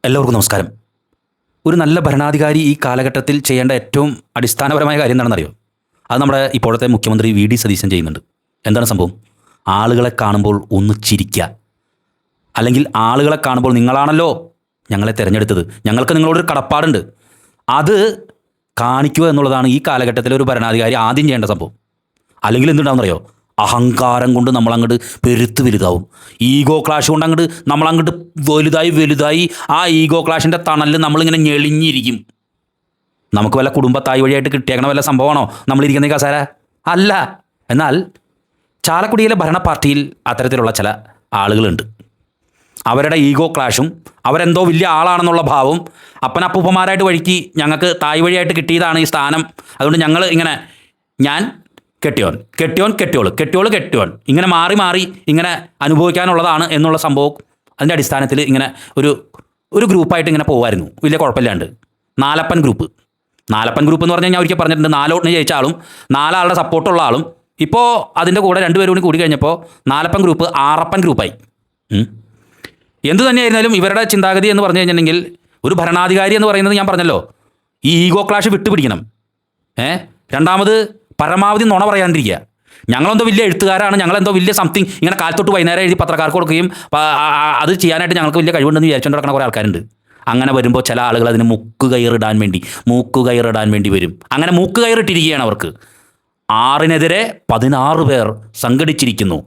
എല്ലാവർക്കും നമസ്കാരം. ഒരു നല്ല ഭരണാധികാരി ഈ കാലഘട്ടത്തിൽ ചെയ്യേണ്ട ഏറ്റവും അടിസ്ഥാനപരമായ കാര്യം എന്താണെന്നറിയോ? അത് നമ്മുടെ ഇപ്പോഴത്തെ മുഖ്യമന്ത്രി വി ഡി സതീശൻ ചെയ്യുന്നുണ്ട്. എന്താണ് സംഭവം? ആളുകളെ കാണുമ്പോൾ ഒന്ന് ചിരിക്കുക. അല്ലെങ്കിൽ ആളുകളെ കാണുമ്പോൾ നിങ്ങളാണല്ലോ ഞങ്ങളെ തിരഞ്ഞെടുത്തത്, ഞങ്ങൾക്ക് നിങ്ങളോടൊരു കടപ്പാടുണ്ട്, അത് കാണിക്കുക എന്നുള്ളതാണ് ഈ കാലഘട്ടത്തിലെ ഒരു ഭരണാധികാരി ആദ്യം ചെയ്യേണ്ട സംഭവം. അല്ലെങ്കിൽ എന്തുണ്ടാവുന്നറിയോ? അഹങ്കാരം കൊണ്ട് നമ്മളങ്ങോട്ട് പെരുത്ത് വലുതാവും. ഈഗോ ക്ലാഷ് കൊണ്ട് നമ്മളങ്ങോട്ട് വലുതായി ആ ഈഗോ ക്ലാഷിൻ്റെ തണലിൽ നമ്മളിങ്ങനെ ഞെളിഞ്ഞിരിക്കും. നമുക്ക് വല്ല കുടുംബത്തായി വഴിയായിട്ട് കിട്ടിയേക്കണ വല്ല സംഭവമാണോ നമ്മളിരിക്കുന്ന ഈ കസേര? അല്ല. എന്നാൽ ചാലക്കുടിയിലെ ഭരണ പാർട്ടിയിൽ അത്തരത്തിലുള്ള ചില ആളുകളുണ്ട്. അവരുടെ ഈഗോ ക്ലാഷും അവരെന്തോ വലിയ ആളാണെന്നുള്ള ഭാവവും അപ്പനപ്പൂപ്പന്മാരായിട്ട് വഴിക്ക് ഞങ്ങൾക്ക് തായ് വഴിയായിട്ട് കിട്ടിയതാണ് ഈ സ്ഥാനം, അതുകൊണ്ട് ഞങ്ങൾ ഇങ്ങനെ ഞാൻ കെട്ടിയോൾ ഇങ്ങനെ മാറി ഇങ്ങനെ അനുഭവിക്കാനുള്ളതാണ് എന്നുള്ള സംഭവം അതിൻ്റെ അടിസ്ഥാനത്തിൽ ഇങ്ങനെ ഒരു ഗ്രൂപ്പായിട്ട് ഇങ്ങനെ പോകുമായിരുന്നു, വലിയ കുഴപ്പമില്ലാണ്ട്. നാലപ്പൻ ഗ്രൂപ്പ് എന്ന് പറഞ്ഞാൽ ഞാൻ ഒരിക്കൽ പറഞ്ഞിട്ടുണ്ട്, 4 വോട്ടിന് ജയിച്ച ആളും 4 ആളുടെ സപ്പോർട്ടുള്ള ആളും. ഇപ്പോൾ അതിൻ്റെ കൂടെ 2 പേരും കൂടി കഴിഞ്ഞപ്പോൾ നാലപ്പൻ ഗ്രൂപ്പ് ആറപ്പൻ ഗ്രൂപ്പായി. എന്തു തന്നെയായിരുന്നാലും ഇവരുടെ ചിന്താഗതി എന്ന് പറഞ്ഞു കഴിഞ്ഞിട്ടുണ്ടെങ്കിൽ ഒരു ഭരണാധികാരി എന്ന് പറയുന്നത് ഞാൻ പറഞ്ഞല്ലോ, ഈ ഈഗോ ക്ലാഷ് വിട്ടുപിടിക്കണം. രണ്ടാമത് പരമാവധി നുണ പറയാണ്ടിരിക്കുക. ഞങ്ങളെന്തോ വലിയ എഴുത്തുകാരാണ്, ഞങ്ങളെന്തോ വലിയ സംതിങ് ഇങ്ങനെ കാലത്തൊട്ട് വൈകുന്നേരം എഴുതി പത്രക്കാർക്ക് കൊടുക്കുകയും അത് ചെയ്യാനായിട്ട് ഞങ്ങൾക്ക് വലിയ കഴിവുണ്ടെന്ന് വിചാരിച്ചുകൊണ്ട് നടക്കുന്ന കുറേ ആൾക്കാരുണ്ട്. അങ്ങനെ വരുമ്പോൾ ചില ആളുകൾ അതിന് മൂക്കുകയറിടാൻ വേണ്ടി വരും. അങ്ങനെ മൂക്കുകയറിട്ടിരിക്കുകയാണ് അവർക്ക്. 6-നെതിരെ 16 പേർ സംഘടിച്ചിരിക്കുന്നു.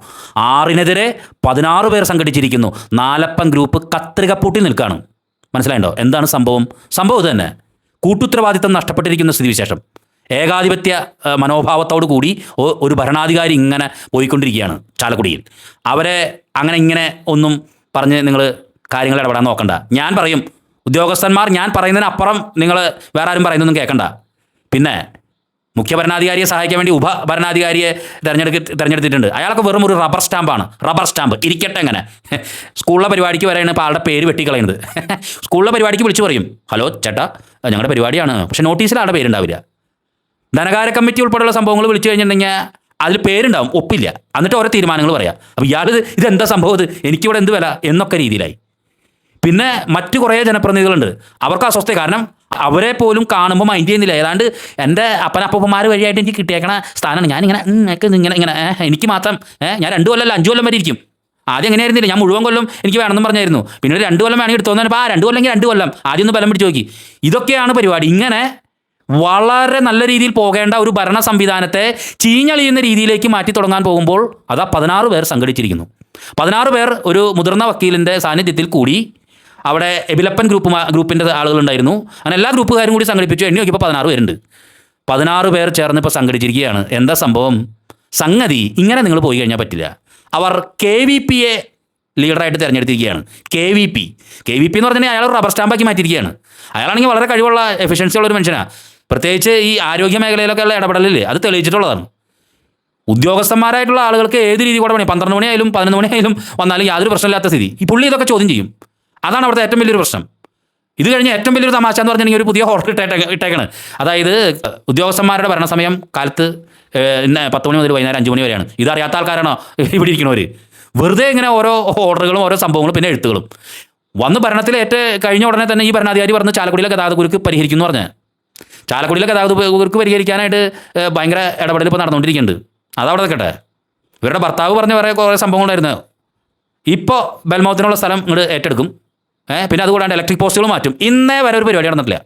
6-നെതിരെ 16 പേർ സംഘടിച്ചിരിക്കുന്നു. നാലപ്പൻ ഗ്രൂപ്പ് കത്രിക പൂട്ടി നിൽക്കുകയാണ്. മനസ്സിലായിട്ടോ എന്താണ് സംഭവം? സംഭവം തന്നെ കൂട്ടുത്തരവാദിത്തം നഷ്ടപ്പെട്ടിരിക്കുന്ന സ്ഥിതിവിശേഷം. ഏകാധിപത്യ മനോഭാവത്തോടു കൂടി ഒരു ഭരണാധികാരി ഇങ്ങനെ പോയിക്കൊണ്ടിരിക്കുകയാണ് ചാലക്കുടിയിൽ. അവരെ അങ്ങനെ ഇങ്ങനെ ഒന്നും പറഞ്ഞ് നിങ്ങൾ കാര്യങ്ങൾ ഇടപെടാൻ നോക്കണ്ട. ഞാൻ പറയും, ഉദ്യോഗസ്ഥന്മാർ ഞാൻ പറയുന്നതിനപ്പുറം നിങ്ങൾ വേറെ ആരും പറയുന്നൊന്നും കേൾക്കണ്ട. പിന്നെ മുഖ്യ ഭരണാധികാരിയെ സഹായിക്കാൻ വേണ്ടി ഉപഭരണാധികാരിയെ തിരഞ്ഞെടുത്തിട്ടുണ്ട്. അയാൾക്ക് വെറും ഒരു റബ്ബർ സ്റ്റാമ്പ് ഇരിക്കട്ടെ. എങ്ങനെ സ്കൂളിലെ പരിപാടിക്ക് വരെയാണ് ഇപ്പോൾ ആളുടെ പേര് വെട്ടിക്കളയുന്നത്. സ്കൂളിലെ പരിപാടിക്ക് വിളിച്ചു പറയും, ഹലോ ചേട്ടാ ഞങ്ങളുടെ പരിപാടിയാണ്, പക്ഷേ നോട്ടീസിൽ ആളുടെ പേരുണ്ടാവില്ല. ധനകാര്യ കമ്മിറ്റി ഉൾപ്പെടെയുള്ള സംഭവങ്ങൾ വിളിച്ചു കഴിഞ്ഞിട്ടുണ്ടെങ്കിൽ അതിൽ പേരുണ്ടാവും, ഒപ്പില്ല. എന്നിട്ട് ഓരോ തീരുമാനങ്ങൾ പറയാം. അപ്പോൾ ഇതെന്താ സംഭവം, എനിക്കിവിടെ എന്ത് വില എന്നൊക്കെ രീതിയിലായി. പിന്നെ മറ്റു കുറേ ജനപ്രതിനിധികളുണ്ട്, അവർക്ക് അസ്വസ്ഥ. കാരണം അവരെ പോലും കാണുമ്പോൾ മൈൻഡ് ചെയ്യുന്നില്ല. ഏതാണ്ട് എൻ്റെ അപ്പനപ്പന്മാർ വഴിയായിട്ട് എനിക്ക് കിട്ടിയേക്കണ സ്ഥാനമാണ്. ഞാനിങ്ങനെ ഇങ്ങനെ എനിക്ക് മാത്രം ഞാൻ 2 കൊല്ലം 5 കൊല്ലം വരെ ഇരിക്കും. ആദ്യം എങ്ങനെയായിരുന്നില്ല, ഞാൻ മുഴുവൻ കൊല്ലം എനിക്ക് വേണമെന്ന് പറഞ്ഞായിരുന്നു. പിന്നെ 2 കൊല്ലം വേണമെങ്കിൽ എടുത്തോന്ന് പറഞ്ഞപ്പോൾ 2 കൊല്ലമെങ്കിൽ 2 കൊല്ലം ആദ്യം ഒന്ന് ബലം പിടിച്ച് നോക്കി. ഇതൊക്കെയാണ് പരിപാടി. ഇങ്ങനെ വളരെ നല്ല രീതിയിൽ പോകേണ്ട ഒരു ഭരണ സംവിധാനത്തെ ചീഞ്ഞളിയുന്ന രീതിയിലേക്ക് മാറ്റി തുടങ്ങാൻ പോകുമ്പോൾ അതാ 16 പേർ സംഘടിച്ചിരിക്കുന്നു. 16 പേർ ഒരു മുതിർന്ന വക്കീലിൻ്റെ സാന്നിധ്യത്തിൽ കൂടി അവിടെ എബിലപ്പൻ ഗ്രൂപ്പിൻ്റെ ആളുകളുണ്ടായിരുന്നു. അങ്ങനെ എല്ലാ ഗ്രൂപ്പുകാരും കൂടി സംഘടിപ്പിച്ചു. എണ്ണി നോക്കിയപ്പോൾ 16 പേരുണ്ട്. 16 പേർ ചേർന്ന് ഇപ്പോൾ സംഘടിച്ചിരിക്കുകയാണ്. എന്താ സംഭവം? സംഗതി ഇങ്ങനെ നിങ്ങൾ പോയി കഴിഞ്ഞാൽ പറ്റില്ല. അവർ KVPയെ ലീഡറായിട്ട് തിരഞ്ഞെടുത്തിരിക്കുകയാണ്. KVP എന്ന് പറഞ്ഞാൽ അയാൾ റബ്ബർ സ്റ്റാമ്പാക്കി മാറ്റിയിരിക്കുകയാണ്. അയാളാണെങ്കിൽ വളരെ കഴിവുള്ള എഫിഷ്യൻസി ഉള്ളൊരു മനുഷ്യനാണ്. പ്രത്യേകിച്ച് ഈ ആരോഗ്യ മേഖലയിലൊക്കെ ഉള്ള ഇടപെടലില്ലേ, അത് തെളിയിച്ചിട്ടുള്ളതാണ്. ഉദ്യോഗസ്ഥന്മാരായിട്ടുള്ള ആളുകൾക്ക് ഏത് രീതി കൂടെ പണി 12 മണിയായാലും 11 മണിയായാലും വന്നാലും യാതൊരു പ്രശ്നമില്ലാത്ത സ്ഥിതി. ഈ പുള്ളി ഇതൊക്കെ ചോദ്യം ചെയ്യും. അതാണ് അവിടുത്തെ ഏറ്റവും വലിയൊരു പ്രശ്നം. ഇത് കഴിഞ്ഞ് ഏറ്റവും വലിയൊരു തമാശ എന്ന് പറഞ്ഞിട്ടുണ്ടെങ്കിൽ ഒരു പുതിയ ഹോട്ടൽ ഇട്ടേക്കാണ്. അതായത് ഉദ്യോഗസ്ഥന്മാരുടെ ഭരണസമയം കാലത്ത് 10 മണി മുതൽ വൈകുന്നേരം 5 മണി വരെയാണ്. ഇതറിയാത്ത ആൾക്കാരാണോ ഇവിടെ ഇരിക്കണവർ? വെറുതെ ഇങ്ങനെ ഓരോ ഓർഡറുകളും ഓരോ സംഭവങ്ങളും പിന്നെ എഴുത്തുകളും വന്ന് ഭരണത്തിൽ കഴിഞ്ഞ ഉടനെ തന്നെ ഈ ഭരണാധികാരി പറഞ്ഞ് ചാലക്കുടിയിലെ ഗതാഗതക്കുരുക്ക് പരിഹരിക്കുന്നു പറഞ്ഞ്. ചാലക്കുടിയിലെ ഗതാഗതക്കുരുക്ക് പരിഹരിക്കാനായിട്ട് ഭയങ്കര ഇടപെടൽ ഇപ്പോൾ നടന്നുകൊണ്ടിരിക്കുന്നുണ്ട്. അതവിടെ നിൽക്കട്ടെ. ഇവരുടെ ഭർത്താവ് പറഞ്ഞ വേറെ കുറേ സംഭവങ്ങളുണ്ടായിരുന്നു. ഇപ്പോൾ ബെൽമൗത്തിനുള്ള സ്ഥലം ഇങ്ങോട്ട് ഏറ്റെടുക്കും. പിന്നെ അതുകൂടാണ്ട് ഇലക്ട്രിക് പോസ്റ്റുകൾ മാറ്റും. ഇന്നേ വരെ ഒരു പരിപാടി നടന്നിട്ടില്ല.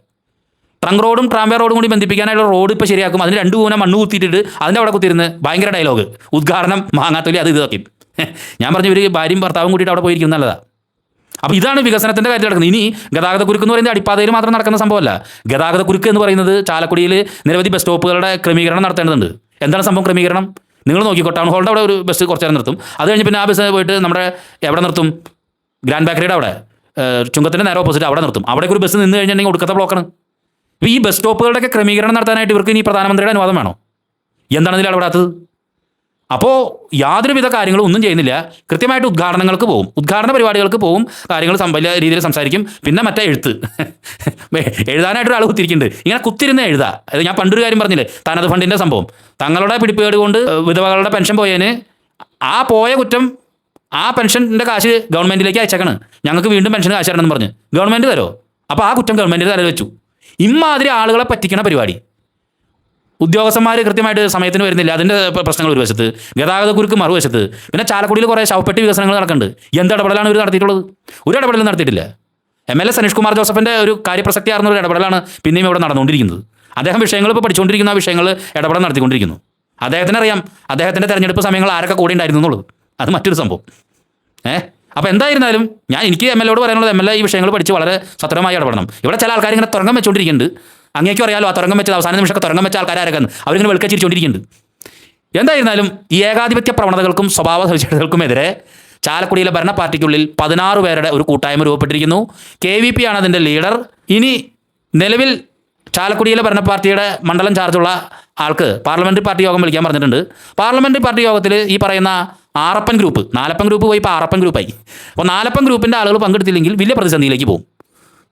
ട്രങ്ക് റോഡും ട്രാംവേ റോഡും കൂടി ബന്ധിപ്പിക്കാനായിട്ടുള്ള റോഡ് ഇപ്പോൾ ശരിയാക്കും. അതിന് 2 കൂന മണ്ണ് കുത്തിയിട്ടിട്ട് അതിൻ്റെ അവിടെ കുത്തിയിരുന്ന് ഭയങ്കര ഡയലോഗ്, ഉദ്ഘാടനം മാങ്ങാത്തൊലി അത് ഇതൊക്കെ. ഞാൻ പറഞ്ഞു ഇവർ ഭാര്യയും ഭർത്താവും കൂടിയിട്ട് അവിടെ പോയിരിക്കും നല്ലതാണ്. അപ്പോൾ ഇതാണ് വികസനത്തിൻ്റെ കാര്യത്തിൽ നടക്കുന്നത്. ഇനി ഗതാഗതക്കുരുക്ക് എന്ന് പറയുന്നത് അടിപ്പാതയിൽ മാത്രം നടക്കുന്ന സംഭവമല്ല. ഗതാഗതക്കുരുക്ക് എന്ന് പറയുന്നത് ചാലക്കുടിയിൽ നിരവധി ബസ് സ്റ്റോപ്പുകളുടെ ക്രമീകരണം നടത്തേണ്ടതുണ്ട്. എന്താണ് സംഭവം ക്രമീകരണം? നിങ്ങൾ നോക്കിക്കോ, ടൗൺ ഹോളിൻ്റെ അവിടെ ഒരു ബസ് കുറച്ച് നേരം നിർത്തും. അത് കഴിഞ്ഞ് പിന്നെ ആ ബസ് പോയിട്ട് നമ്മുടെ എവിടെ നിർത്തും? ഗ്രാൻഡ് ബേക്കറിയുടെ അവിടെ, ചുങ്കത്തിൻ്റെ നേരെ ഓപ്പോസിറ്റ് അവിടെ നിർത്തും. അവിടേക്ക് ഒരു ബസ് നിന്ന് കഴിഞ്ഞിട്ടുണ്ടെങ്കിൽ ഒടുക്കത്തെ ബ്ലോക്കാണ്. ഇപ്പോൾ ഈ ബസ് സ്റ്റോപ്പുകളുടെയൊക്കെ ക്രമീകരണം നടത്താനായിട്ട് ഇവർക്ക് ഇനി പ്രധാനമന്ത്രിയുടെ അനുവാദം വേണോ? എന്താണ് ഇതിൽ ഇടപെടാത്തത്? അപ്പോൾ യാതൊരുവിധ കാര്യങ്ങളും ഒന്നും ചെയ്യുന്നില്ല. കൃത്യമായിട്ട് ഉദ്ഘാടനങ്ങൾക്ക് പോകും, ഉദ്ഘാടന പരിപാടികൾക്ക് പോകും, കാര്യങ്ങൾ വലിയ രീതിയിൽ സംസാരിക്കും. പിന്നെ മറ്റേ എഴുതാനായിട്ടൊരാൾ കുത്തിരിക്കുന്നുണ്ട്. ഇങ്ങനെ കുത്തിരുന്ന് എഴുതുക. അത് ഞാൻ പണ്ടൊരു കാര്യം പറഞ്ഞില്ലേ, തനത് ഫണ്ടിൻ്റെ സംഭവം. തങ്ങളുടെ പിടിപ്പേട് കൊണ്ട് വിധവകളുടെ പെൻഷൻ പോയതിന് ആ പോയ കുറ്റം ആ പെൻഷൻ്റെ കാശ് ഗവൺമെൻറ്റിലേക്ക് അയച്ചേക്കാണ്. ഞങ്ങൾക്ക് വീണ്ടും പെൻഷൻ കാശ് തരണമെന്ന് പറഞ്ഞ് ഗവൺമെൻറ് തരോ? അപ്പോൾ ആ കുറ്റം ഗവൺമെൻറ് തല വെച്ചു. ഇമ്മാതിരി ആളുകളെ പറ്റിക്കണ പരിപാടി. ഉദ്യോഗസ്ഥന്മാർ കൃത്യമായിട്ട് സമയത്തിന് വരുന്നില്ല, അതിൻ്റെ പ്രശ്നങ്ങൾ ഒരു വശത്ത്, ഗതാഗതക്കുരുക്ക് മറുവശത്ത്, പിന്നെ ചാലക്കുടിയിൽ കുറേ ശവപ്പെട്ടി വികസനങ്ങൾ നടക്കുന്നുണ്ട്. എന്ത് ഇടപെടലാണ് ഇവർ നടത്തിയിട്ടുള്ളത്? ഒരു ഇടപെടലും നടത്തിയിട്ടില്ല. MLA സനീഷ് കുമാർ ജോസഫിൻ്റെ ഒരു കാര്യപ്രസക്തിയാർന്ന ഒരു ഇടപെടലാണ് പിന്നെയും ഇവിടെ നടന്നുകൊണ്ടിരിക്കുന്നത്. അദ്ദേഹം വിഷയങ്ങൾ ഇപ്പോൾ പഠിച്ചുകൊണ്ടിരിക്കുന്ന ആ വിഷയങ്ങൾ ഇടപെടൽ നടത്തിക്കൊണ്ടിരിക്കുന്നു. അദ്ദേഹത്തിന് അറിയാം അദ്ദേഹത്തിൻ്റെ തെരഞ്ഞെടുപ്പ് സമയങ്ങൾ ആരൊക്കെ കൂടി ഉണ്ടായിരുന്നു എന്നുള്ളത്. അത് മറ്റൊരു സംഭവം. അപ്പോൾ എന്തായിരുന്നാലും എനിക്ക് MLA പറയാനുള്ളത്, MLA ഈ വിഷയങ്ങൾ പഠിച്ച് വളരെ സത്രമായി ഇടപെടണം. ഇവിടെ ചില ആൾക്കാർ ഇങ്ങനെ തുറങ്കം വെച്ചുകൊണ്ടിരിക്കുന്നുണ്ട്. അങ്ങേക്കും അറിയാലോ, ആ തുറങ്കം വെച്ചത് അവസാന നിമിഷമൊക്കെ തുറങ്കം വെച്ച ആൾക്കാരൊക്കെയാണ് അവരിങ്ങനെ വെളുക്കച്ചിരിച്ചുകൊണ്ടിരിക്കുന്നുണ്ട്. എന്തായിരുന്നാലും ഈ ഏകാധിപത്യ പ്രവണതകൾക്കും സ്വഭാവ സവിശേഷതകൾക്കുമെതിരെ ചാലക്കുടിയിലെ ഭരണ പാർട്ടിക്കുള്ളിൽ 16 പേരുടെ ഒരു കൂട്ടായ്മ രൂപപ്പെട്ടിരിക്കുന്നു. KVP ആണ് അതിൻ്റെ ലീഡർ. ഇനി നിലവിൽ ചാലക്കുടിയിലെ ഭരണ പാർട്ടിയുടെ മണ്ഡലം ചാർജുള്ള ആൾക്ക് പാർലമെൻ്ററി പാർട്ടി യോഗം വിളിക്കാൻ പറഞ്ഞിട്ടുണ്ട്. പാർലമെൻ്ററി പാർട്ടി യോഗത്തിൽ ഈ പറയുന്ന ആറപ്പൻ ഗ്രൂപ്പ്, നാലപ്പൻ ഗ്രൂപ്പ് പോയി ഇപ്പോൾ ആറപ്പൻ ഗ്രൂപ്പായി. അപ്പോൾ നാലപ്പൻ ഗ്രൂപ്പിൻ്റെ ആളുകൾ പങ്കെടുത്തില്ലെങ്കിൽ വലിയ പ്രതിസന്ധിയിലേക്ക് പോകും.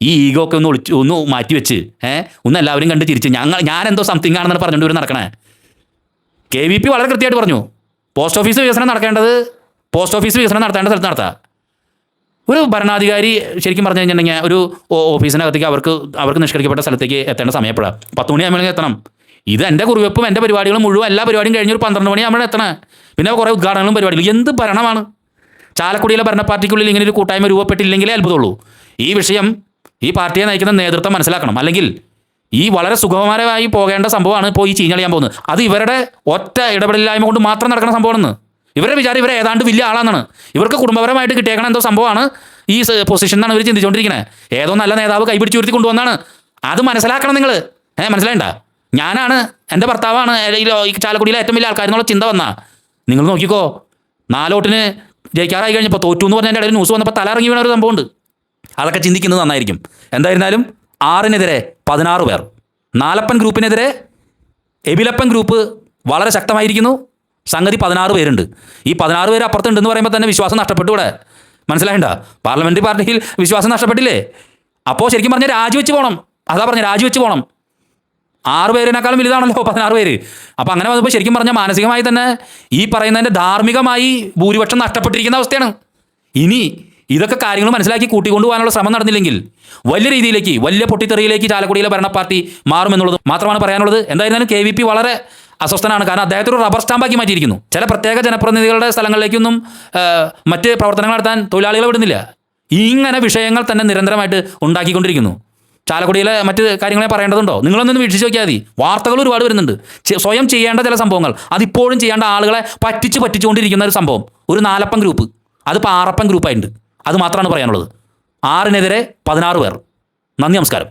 ഈ ഈഗോ ഒക്കെ ഒന്ന് മാറ്റി വെച്ച് ഒന്ന് എല്ലാവരും കണ്ട് തിരിച്ച് ഞാനെന്തോ സംതിങ് ആണെന്നാണ് പറഞ്ഞുകൊണ്ട് ഇവർ നടക്കണേ. KVP വളരെ കൃത്യമായിട്ട് പറഞ്ഞു, പോസ്റ്റ് ഓഫീസ് വികസനം നടത്തേണ്ട സ്ഥലത്ത് നടത്താം. ഒരു ഭരണാധികാരി ശരിക്കും പറഞ്ഞു കഴിഞ്ഞിട്ടുണ്ടെങ്കിൽ ഒരു ഓഫീസിനകത്തേക്ക് അവർക്ക് നിഷ്കരിക്കപ്പെട്ട സ്ഥലത്തേക്ക് എത്തേണ്ട സമയം എപ്പോഴാണ്? 10 മണിയാകുമ്പോൾ എത്തണം. ഇത് എൻ്റെ കുറിവെപ്പും എൻ്റെ പരിപാടികളും മുഴുവൻ എല്ലാ പരിപാടിയും കഴിഞ്ഞൊരു 12 മണിയാകുമ്പോൾ എത്തണേ. പിന്നെ കുറേ ഉദ്ഘാടനങ്ങളും പരിപാടികളും. എന്ത് ഭരണമാണ്? ചാലക്കുടിയിലെ ഭരണ പാർട്ടിക്കുള്ളിൽ ഇങ്ങനെ ഒരു കൂട്ടായ്മ രൂപപ്പെട്ടില്ലെങ്കിലേ അത്ഭുതമുള്ളൂ. ഈ വിഷയം ഈ പാർട്ടിയെ നയിക്കുന്ന നേതൃത്വം മനസ്സിലാക്കണം. അല്ലെങ്കിൽ ഈ വളരെ സുഗമമായി പോകേണ്ട സംഭവമാണ് ഇപ്പോൾ ഈ ചീഞ്ഞളിയാൻ പോകുന്നത്. അത് ഇവരുടെ ഒറ്റ ഇടപെടലില്ലായ്മ കൊണ്ട് മാത്രം നടക്കുന്ന സംഭവമാണെന്ന്. ഇവരുടെ വിചാരം ഇവരെ ഏതാണ്ട് വലിയ ആളാണെന്നാണ്. ഇവർക്ക് കുടുംബപരമായിട്ട് കിട്ടിയേക്കണ എന്തോ സംഭവമാണ് ഈ പൊസിഷൻ എന്നാണ് ഇവർ ചിന്തിച്ചുകൊണ്ടിരിക്കുന്നത്. ഏതോ നല്ല നേതാവ് കൈപിടിച്ച് ഉയർത്തി കൊണ്ടുവന്നാണ്. അത് മനസ്സിലാക്കണം നിങ്ങൾ. മനസ്സിലായിണ്ട? ഞാനാണ്, എൻ്റെ ഭർത്താവാണ് ഈ ചാലക്കുടിയിലെ ഏറ്റവും വലിയ ആൾക്കാർ എന്നുള്ള ചിന്ത വന്നാൽ നിങ്ങൾ നോക്കിക്കോ. 4 വോട്ടിന് ജയിക്കാറായി കഴിഞ്ഞപ്പോൾ തോറ്റു എന്ന് പറഞ്ഞതിൻ്റെ ഇടയിൽ ന്യൂസ് വന്നപ്പോൾ തല ഇറങ്ങി വീണ ഒരു സംഭവമുണ്ട്. അതൊക്കെ ചിന്തിക്കുന്നത് നന്നായിരിക്കും. എന്തായിരുന്നാലും 6-നെതിരെ 16 പേർ, നാലപ്പൻ ഗ്രൂപ്പിനെതിരെ എബിലപ്പൻ ഗ്രൂപ്പ് വളരെ ശക്തമായിരിക്കുന്നു. സംഗതി 16 പേരുണ്ട്. ഈ 16 പേര് അപ്പുറത്തുണ്ടെന്ന് പറയുമ്പോൾ തന്നെ വിശ്വാസം നഷ്ടപ്പെട്ടു. ഇവിടെ മനസ്സിലായിണ്ട? പാർലമെൻ്ററി പാർട്ടിയിൽ വിശ്വാസം നഷ്ടപ്പെട്ടില്ലേ? അപ്പോൾ ശരിക്കും പറഞ്ഞാൽ രാജിവെച്ച് പോകണം. അതാ പറഞ്ഞ രാജിവെച്ച് പോകണം. 6 പേരിനേക്കാളും വലുതാണല്ലോ 16 പേര്. അപ്പോൾ അങ്ങനെ വന്നപ്പോൾ ശരിക്കും പറഞ്ഞാൽ മാനസികമായി തന്നെ ഈ പറയുന്നതിൻ്റെ ധാർമ്മികമായി ഭൂരിപക്ഷം നഷ്ടപ്പെട്ടിരിക്കുന്ന അവസ്ഥയാണ്. ഇനി ഇതൊക്കെ കാര്യങ്ങൾ മനസ്സിലാക്കി കൂട്ടിക്കൊണ്ടു പോകാനുള്ള ശ്രമം നടന്നില്ലെങ്കിൽ വലിയ രീതിയിലേക്ക്, വലിയ പൊട്ടിത്തെറിയിലേക്ക് ചാലക്കുടിയിലെ ഭരണ പാർട്ടി മാറുമെന്നുള്ളത് മാത്രമാണ് പറയാനുള്ളത്. എന്തായിരുന്നാലും KVP വളരെ അസ്വസ്ഥനാണ്. കാരണം അദ്ദേഹത്തെ ഒരു റബ്ബർ സ്റ്റാമ്പാക്കി മാറ്റിയിരിക്കുന്നു. ചില പ്രത്യേക ജനപ്രതിനിധികളുടെ സ്ഥലങ്ങളിലേക്കൊന്നും മറ്റ് പ്രവർത്തനങ്ങൾ നടത്താൻ തൊഴിലാളികളെ വിടുന്നില്ല. ഇങ്ങനെ വിഷയങ്ങൾ തന്നെ നിരന്തരമായിട്ട് ഉണ്ടാക്കിക്കൊണ്ടിരിക്കുന്നു. ചാലക്കുടിയിലെ മറ്റ് കാര്യങ്ങളെ പറയേണ്ടതുണ്ടോ? നിങ്ങളൊന്നും വീക്ഷിച്ച് നോക്കിയാൽ മതി. വാർത്തകൾ ഒരുപാട് വരുന്നുണ്ട്. സ്വയം ചെയ്യേണ്ട ചില സംഭവങ്ങൾ അതിപ്പോഴും ചെയ്യേണ്ട ആളുകളെ പറ്റിച്ചുകൊണ്ടിരിക്കുന്ന ഒരു സംഭവം, ഒരു നാലപ്പൻ ഗ്രൂപ്പ്, അതിപ്പോൾ ആറപ്പൻ ഗ്രൂപ്പായിട്ടുണ്ട്. അത് മാത്രമാണ് പറയാനുള്ളത്. 6-നെതിരെ 16 പേർ. നന്ദി, നമസ്കാരം.